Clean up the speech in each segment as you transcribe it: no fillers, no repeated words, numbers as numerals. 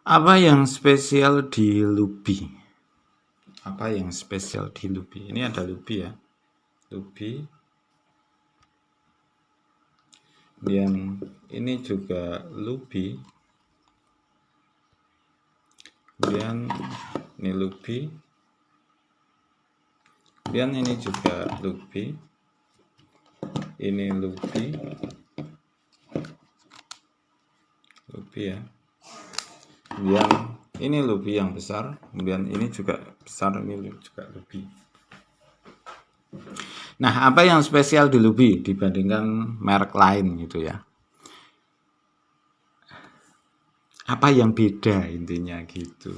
Apa yang spesial di Lubi? Apa yang spesial di Lubi? Ini ada Lubi ya. Lubi. Kemudian ini juga Lubi. Kemudian ini Lubi. Kemudian ini juga Lubi. Ini Lubi. Lubi ya. Kemudian ini Lubi yang besar, kemudian ini juga besar, ini juga Lubi. Nah, apa yang spesial di Lubi dibandingkan merek lain gitu ya? Apa yang beda intinya gitu?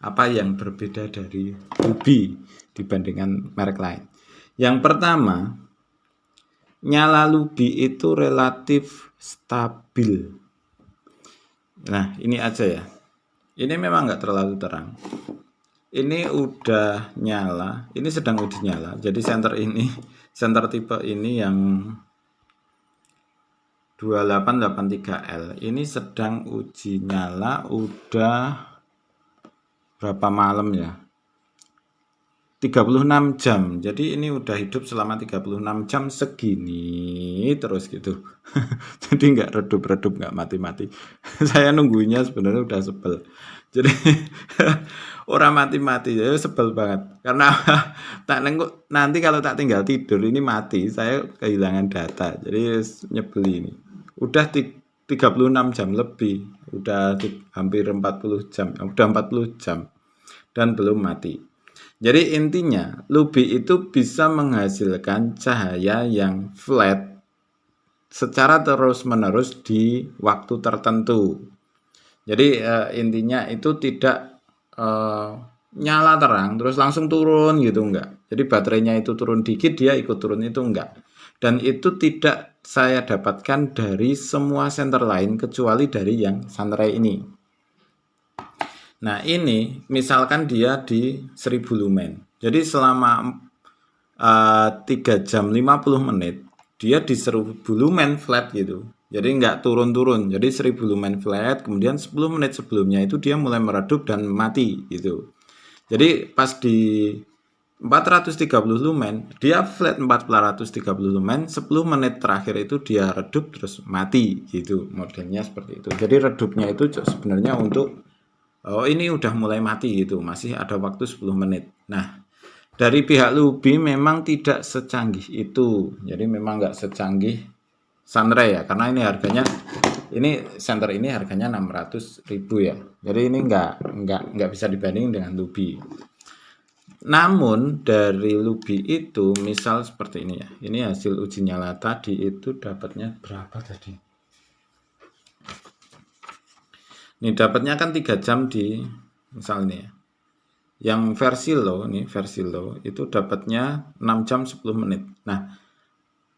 Apa yang berbeda dari Lubi dibandingkan merek lain? Yang pertama, nyala Lubi itu relatif stabil. Nah, ini aja ya. Ini memang nggak terlalu terang. Ini udah nyala, ini sedang uji nyala. Jadi center tipe ini yang 2883L ini sedang uji nyala udah berapa malam ya? 36 jam. Jadi ini udah hidup selama 36 jam segini terus gitu. Jadi nggak redup-redup, nggak mati-mati. Saya nunggunya sebenarnya udah sebel. Jadi orang mati-mati, ya sebel banget. Karena tak nengok nanti kalau tak tinggal tidur ini mati, saya kehilangan data. Jadi nyebel ini. Udah 36 jam lebih, udah hampir 40 jam, udah 40 jam dan belum mati. Jadi intinya Lubi itu bisa menghasilkan cahaya yang flat secara terus-menerus di waktu tertentu. Jadi intinya itu tidak nyala terang terus langsung turun gitu, enggak. Jadi baterainya itu turun dikit dia ikut turun itu enggak. Dan itu tidak saya dapatkan dari semua senter lain kecuali dari yang Sunray ini. Nah ini misalkan dia di 1000 lumen. Jadi selama 3 jam 50 menit dia di 1000 lumen flat gitu. Jadi nggak turun-turun. Jadi 1000 lumen flat, kemudian 10 menit sebelumnya itu dia mulai meredup dan mati gitu. Jadi pas di 430 lumen, dia flat 430 lumen, 10 menit terakhir itu dia redup terus mati gitu. Modelnya seperti itu. Jadi redupnya itu sebenarnya untuk ini udah mulai mati gitu, masih ada waktu 10 menit. Nah, dari pihak Lubi memang tidak secanggih itu. Jadi memang nggak secanggih Sunray ya, karena ini harganya, ini center ini harganya 600.000 ya. Jadi ini nggak bisa dibanding dengan Lubi. Namun dari Lubi itu, misal seperti ini ya. Ini hasil uji nyala tadi itu dapatnya berapa tadi? Ini dapatnya kan 3 jam di misalnya ya. Yang versi low, nih versi low itu dapatnya 6 jam 10 menit. Nah,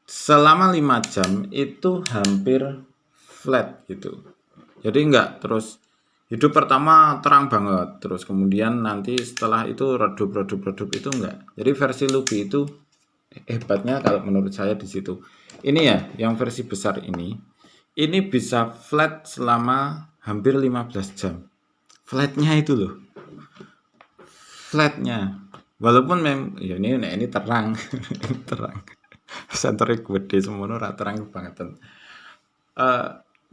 selama 5 jam itu hampir flat gitu. Jadi enggak terus hidup pertama terang banget, terus kemudian nanti setelah itu redup itu enggak. Jadi versi Lubi itu hebatnya kalau menurut saya di situ. Ini ya, yang versi besar ini bisa flat selama hampir 15 jam. Flatnya itu loh. Flatnya. Walaupun ya ini terang. Terang. Senternya gede semono ora terang banget.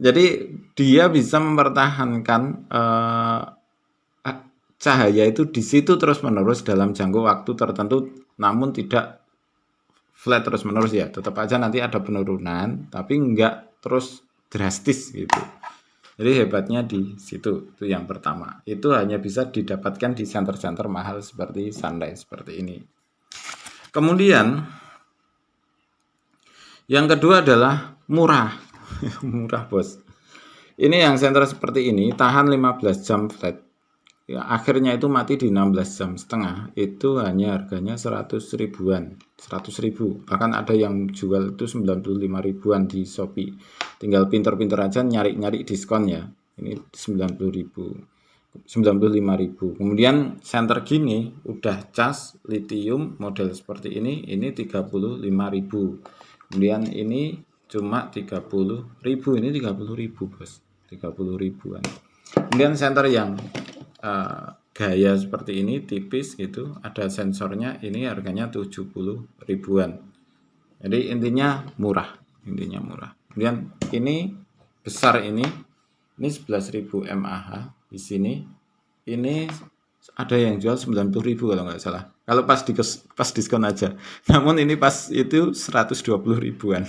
Jadi dia bisa mempertahankan cahaya itu di situ terus-menerus dalam jangka waktu tertentu, namun tidak flat terus-menerus ya. Tetap aja nanti ada penurunan, tapi enggak terus drastis gitu. Jadi hebatnya di situ, itu yang pertama. Itu hanya bisa didapatkan di center-center mahal seperti Sunray seperti ini. Kemudian yang kedua adalah murah. Murah, Bos. Ini yang center seperti ini tahan 15 jam flat. Ya, akhirnya itu mati di 16 jam setengah. Itu hanya harganya 100 ribuan. 100 ribu. Bahkan ada yang jual itu 95 ribuan di Shopee. Tinggal pinter-pinter aja nyari-nyari diskon ya. Ini 90 ribu. 95 ribu. Kemudian center gini udah cas lithium model seperti ini 35 ribu. Kemudian ini cuma 30 ribu. Ini 30 ribu, Bos. 30 ribuan. Kemudian senter yang gaya seperti ini tipis gitu, ada sensornya, ini harganya 70 ribuan. Jadi intinya murah. Kemudian ini besar, ini 11.000 mAh di sini. Ini ada yang jual 90.000 kalau nggak salah. Kalau pas diskon aja. Namun ini pas itu 120 ribuan.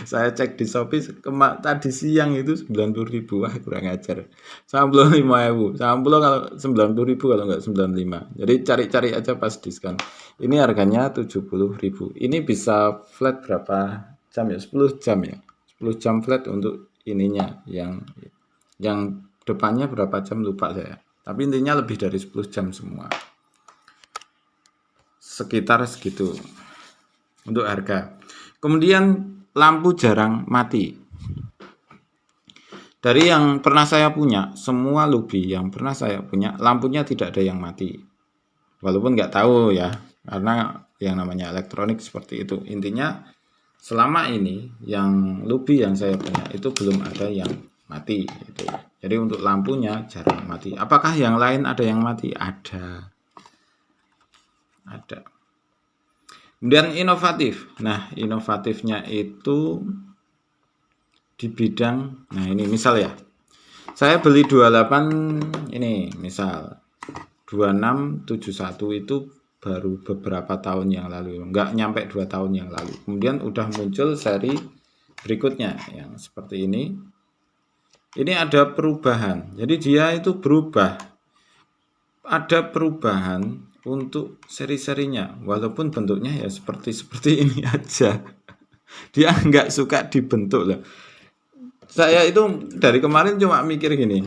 Saya cek di Shopee tadi siang itu 90 ribu. Wah, kurang ajar. 95.000. 90 kalau 90 ribu kalau nggak 95. Jadi cari-cari aja pas diskon. Ini harganya 70 ribu. Ini bisa flat berapa jam ya? 10 jam ya. 10 jam flat untuk ininya. Yang depannya berapa jam lupa saya. Tapi intinya lebih dari 10 jam semua. Sekitar segitu untuk harga. Kemudian lampu jarang mati. Dari yang pernah saya punya, semua Lubi yang pernah saya punya, lampunya tidak ada yang mati. Walaupun nggak tahu ya, karena yang namanya elektronik seperti itu. Intinya selama ini yang Lubi yang saya punya itu belum ada yang mati gitu. Jadi untuk lampunya jarang mati. Apakah yang lain ada yang mati? Ada. Kemudian inovatif. Nah, inovatifnya itu di bidang, nah ini misal ya. Saya beli 28 ini misal 2671 itu baru beberapa tahun yang lalu, nggak nyampe 2 tahun yang lalu. Kemudian udah muncul seri berikutnya yang seperti ini. Ini ada perubahan, jadi dia itu berubah. Ada perubahan untuk seri-serinya, walaupun bentuknya ya seperti ini aja. Dia nggak suka dibentuk lah. Saya itu dari kemarin cuma mikir gini,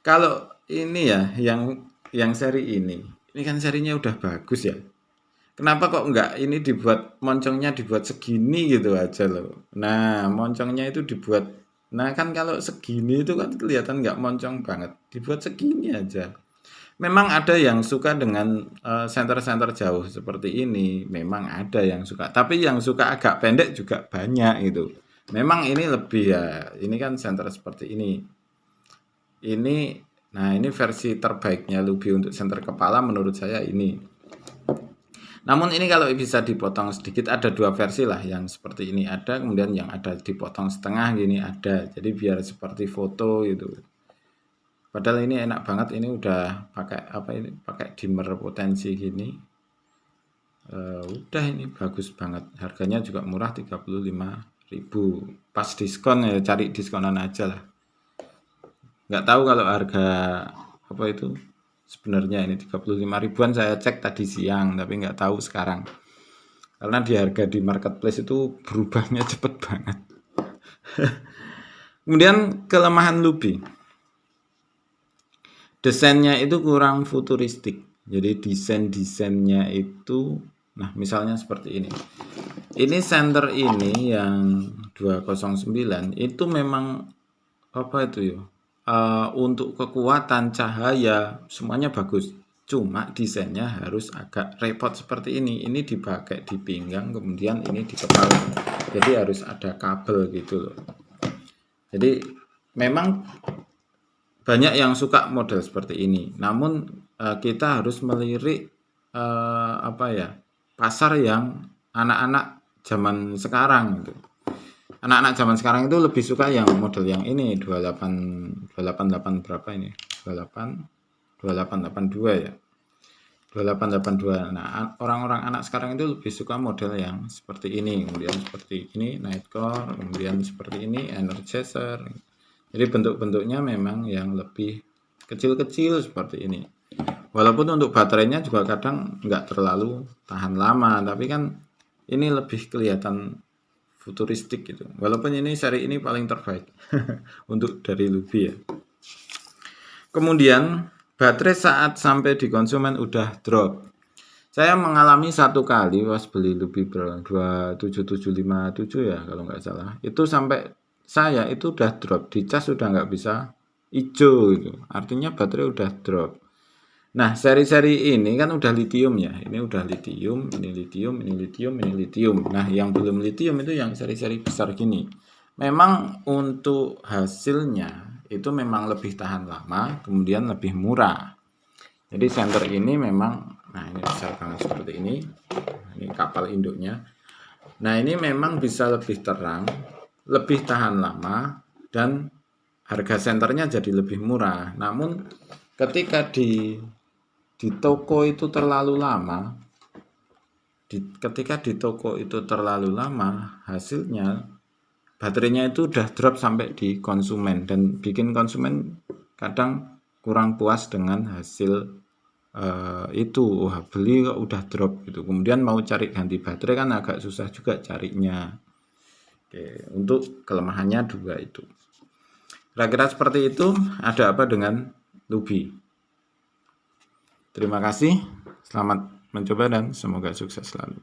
kalau ini ya yang seri ini kan serinya udah bagus ya. Kenapa kok nggak ini dibuat moncongnya dibuat segini gitu aja loh. Nah, moncongnya itu dibuat, nah kan kalau segini itu kan kelihatan nggak moncong banget. Dibuat segini aja. Memang ada yang suka dengan senter-senter jauh seperti ini. Memang ada yang suka. Tapi yang suka agak pendek juga banyak gitu. Memang ini lebih ya. Ini kan senter seperti ini. Nah ini versi terbaiknya Lubi untuk senter kepala menurut saya ini. Namun ini kalau bisa dipotong sedikit, ada dua versi lah, yang seperti ini ada, kemudian yang ada dipotong setengah gini ada. Jadi biar seperti foto gitu. Padahal ini enak banget, ini udah pakai apa ini? Pakai dimmer potensi gini. Udah ini bagus banget. Harganya juga murah 35.000. Pas diskon ya cari diskonan aja lah. Nggak tahu kalau harga apa itu sebenarnya ini 35 ribuan, saya cek tadi siang tapi nggak tahu sekarang karena di harga di marketplace itu berubahnya cepet banget. Kemudian kelemahan Lubi, desainnya itu kurang futuristik. Jadi desainnya itu, nah misalnya seperti ini senter ini yang 209 itu memang apa itu ya, untuk kekuatan cahaya semuanya bagus, cuma desainnya harus agak repot seperti ini dipakai di pinggang, kemudian ini di kepala, jadi harus ada kabel gitu loh. Jadi memang banyak yang suka model seperti ini, namun kita harus melirik pasar yang anak-anak zaman sekarang gitu. Anak-anak zaman sekarang itu lebih suka yang model yang ini 288 berapa ini? 2882 ya. 2882. Nah, orang-orang anak sekarang itu lebih suka model yang seperti ini, kemudian seperti ini Nightcore, kemudian seperti ini Energizer. Jadi bentuk-bentuknya memang yang lebih kecil-kecil seperti ini. Walaupun untuk baterainya juga kadang nggak terlalu tahan lama, tapi kan ini lebih kelihatan futuristik gitu. Walaupun ini seri ini paling terbaik untuk dari Lubi ya. Kemudian baterai saat sampai di konsumen udah drop. Saya mengalami satu kali pas beli Lubi 27757 ya kalau nggak salah. Itu sampai saya itu udah drop, di cas sudah nggak bisa hijau gitu. Artinya baterai udah drop. Nah, seri-seri ini kan udah lithium ya. Ini udah lithium, ini lithium, ini lithium, ini lithium. Nah, yang belum lithium itu yang seri-seri besar gini. Memang untuk hasilnya itu memang lebih tahan lama, kemudian lebih murah. Jadi senter ini memang, nah ini besar banget seperti ini kapal induknya. Nah ini memang bisa lebih terang, lebih tahan lama, dan harga senternya jadi lebih murah. Namun ketika di toko itu terlalu lama, ketika di toko itu terlalu lama, hasilnya baterainya itu udah drop sampai di konsumen, dan bikin konsumen kadang kurang puas dengan hasil itu. Wah, beli kok udah drop gitu, kemudian mau cari ganti baterai kan agak susah juga carinya. Oke, untuk kelemahannya dua itu. Kira-kira seperti itu. Ada apa dengan Lubi? Terima kasih, selamat mencoba dan semoga sukses selalu.